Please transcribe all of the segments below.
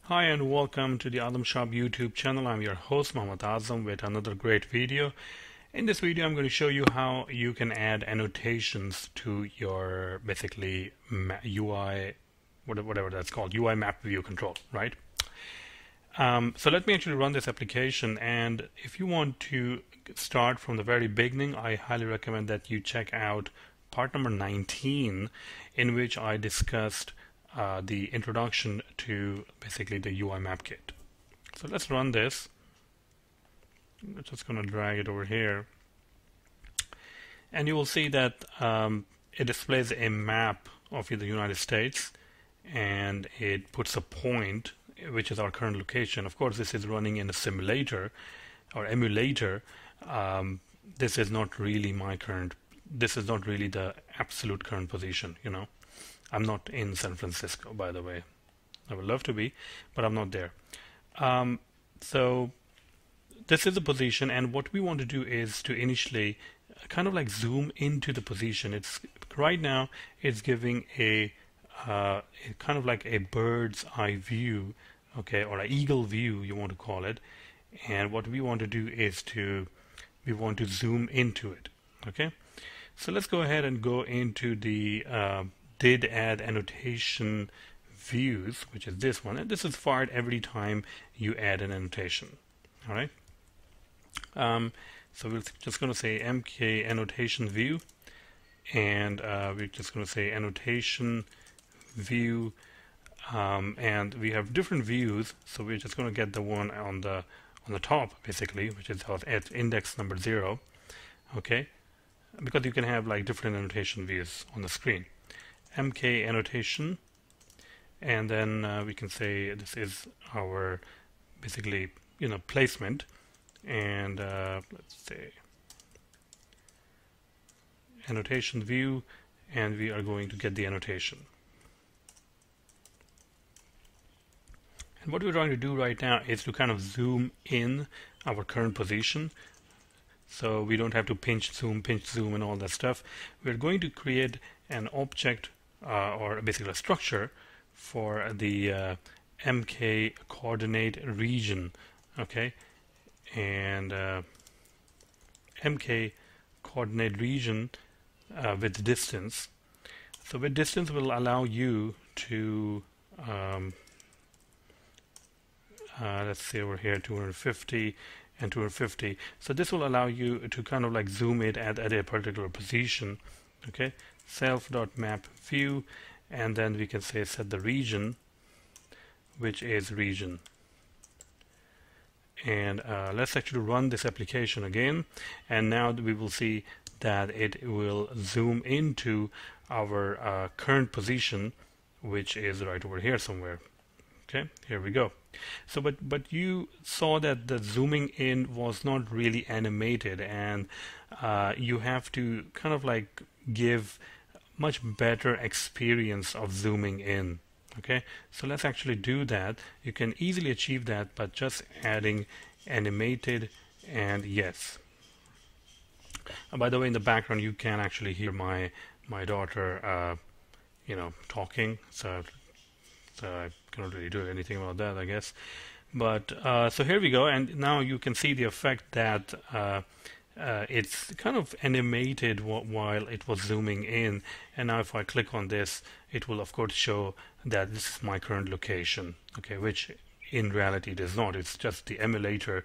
Hi and welcome to the Azam Shop YouTube channel. I'm your host Muhammad Azam with another great video. In this video I'm going to show you how you can add annotations to your basically UI, whatever that's called, UI map view control, right? So let me actually run this application, and if you want to start from the very beginning, I highly recommend that you check out part number 19, in which I discussed the introduction to basically the UI MapKit. So let's run this. I'm just going to drag it over here, and you will see that it displays a map of the United States, and it puts a point, which is our current location. Of course, this is running in a simulator or emulator. This is not really my current. This is not really the absolute current position, you know. I'm not in San Francisco, by the way. I would love to be, but I'm not there. So this is the position, and what we want to do is to initially kind of like zoom into the position. It's right now it's giving a kind of like a bird's eye view, okay, or an eagle view, you want to call it. And what we want to do is we want to zoom into it, okay. So let's go ahead and go into the did add annotation views, which is this one, and this is fired every time you add an annotation. All right. So we're just going to say MK annotation view, and we're just going to say annotation view, and we have different views. So we're just going to get the one on the top, basically, which is at index number 0. Okay, because you can have like different annotation views on the screen. MK annotation, and then we can say this is our basically placement, and let's say annotation view, and we are going to get the annotation. And what we're trying to do right now is to kind of zoom in our current position, so we don't have to pinch zoom and all that stuff. We're going to create an object or basically a structure for the MK coordinate region, okay, and MK coordinate region with distance. So with distance will allow you to let's say over here 250 and 250. So this will allow you to kind of like zoom it at a particular position, okay. Self.map view, and then we can say set the region, which is region. And let's actually run this application again, and now we will see that it will zoom into our current position, which is right over here somewhere. Okay, here we go. So but you saw that the zooming in was not really animated, and you have to kind of like give much better experience of zooming in. Okay, so let's actually do that. You can easily achieve that by just adding animated and yes. And by the way, in the background you can actually hear my daughter talking, so I cannot really do anything about that, I guess. But so here we go, and now you can see the effect that it's kind of animated while it was zooming in. And now if I click on this, it will of course show that this is my current location, okay, which in reality it is not. It's just the emulator.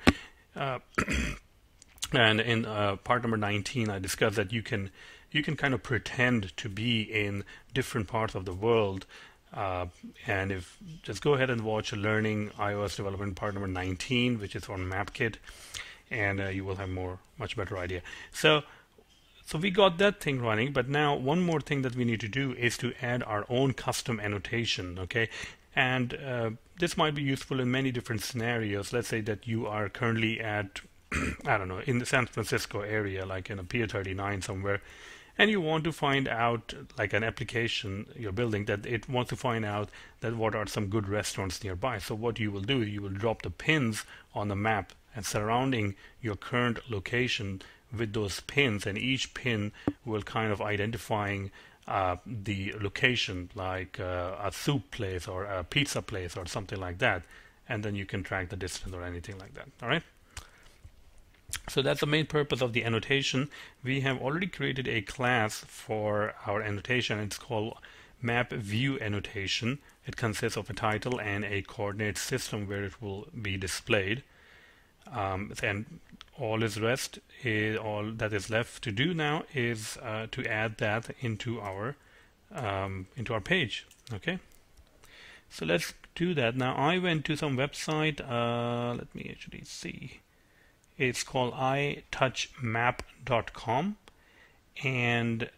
And in part number 19 I discussed that you can kind of pretend to be in different parts of the world. And if just go ahead and watch Learning iOS Development part number 19, which is on MapKit, and you will have much better idea. So we got that thing running, but now one more thing that we need to do is to add our own custom annotation, okay? And this might be useful in many different scenarios. Let's say that you are currently at I don't know, in the San Francisco area, like in a Pier 39 somewhere, and you want to find out, like an application you're building, that it wants to find out that what are some good restaurants nearby. So what you will do, you will drop the pins on the map and surrounding your current location with those pins, and each pin will kind of identifying the location, like a soup place or a pizza place or something like that, and then you can track the distance or anything like that. All right. So that's the main purpose of the annotation. We have already created a class for our annotation. It's called map view annotation. It consists of a title and a coordinate system where it will be displayed. And all that is left to do now is to add that into our page. Okay, so let's do that. Now I went to some website. Let me actually see. It's called itouchmap.com, and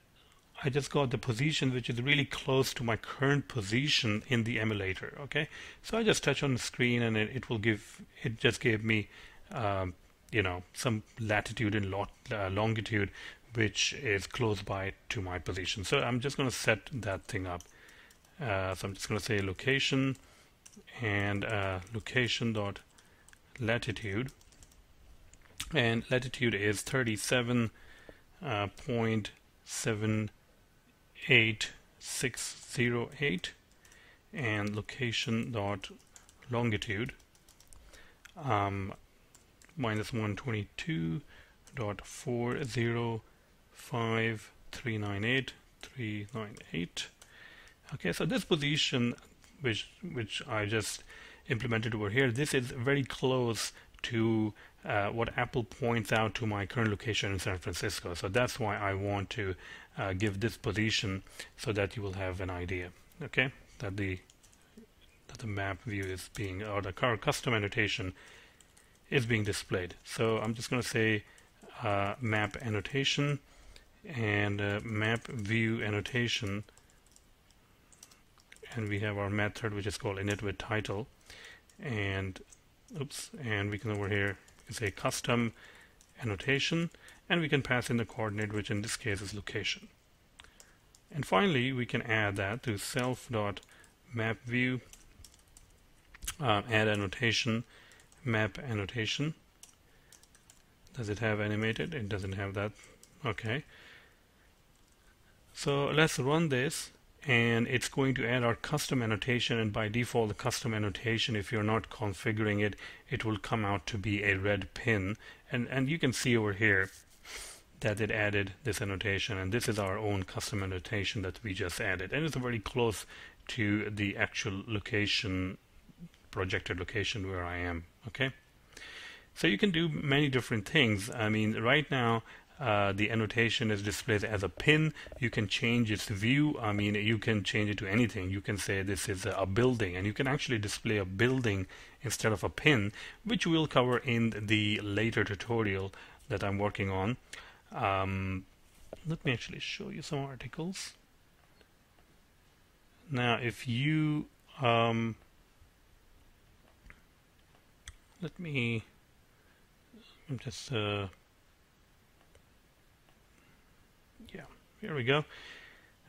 I just got the position which is really close to my current position in the emulator. Okay, so I just touch on the screen and it just gave me some latitude and longitude which is close by to my position. So I'm just going to set that thing up. So I'm just going to say location and location dot latitude, and latitude is 37.78608, and location dot longitude minus 122.405.398.398. Okay, so this position which I just implemented over here, this is very close to what Apple points out to my current location in San Francisco. So that's why I want to give this position, so that you will have an idea, okay, that the map view is being, or the custom annotation is being displayed. So I'm just going to say map annotation and map view annotation, and we have our method which is called init with title, and we can over here say custom annotation, and we can pass in the coordinate, which in this case is location. And finally we can add that to self.mapView, add annotation, map annotation. Does it have animated? It doesn't have that. Okay, so let's run this, and it's going to add our custom annotation, and by default the custom annotation, if you're not configuring it, it will come out to be a red pin, and you can see over here that it added this annotation, and this is our own custom annotation that we just added, and it's very close to the actual location, projected location where I am. Okay, so you can do many different things. I mean, right now the annotation is displayed as a pin. You can change its view. I mean, you can change it to anything. You can say this is a building, and you can actually display a building instead of a pin, which we'll cover in the later tutorial that I'm working on. Let me actually show you some articles. Now, if you let me just here we go.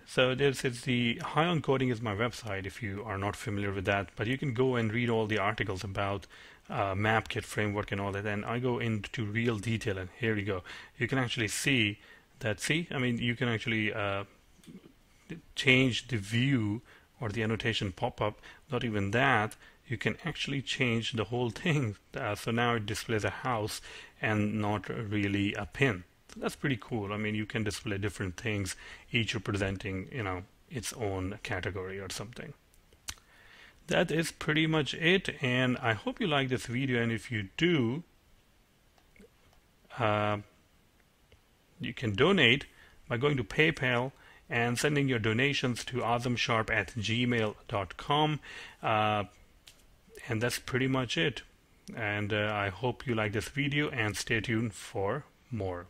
So this is the High on Coding is my website if you are not familiar with that, but you can go and read all the articles about MapKit framework and all that, and I go into real detail, and here we go. You can actually see that, I mean, you can actually change the view or the annotation pop-up. Not even that, you can actually change the whole thing. So now it displays a house and not really a pin. So that's pretty cool. I mean, you can display different things, each representing, its own category or something. That is pretty much it, and I hope you like this video, and if you do, you can donate by going to PayPal and sending your donations to azamsharp@gmail.com, and that's pretty much it. And I hope you like this video, and stay tuned for more.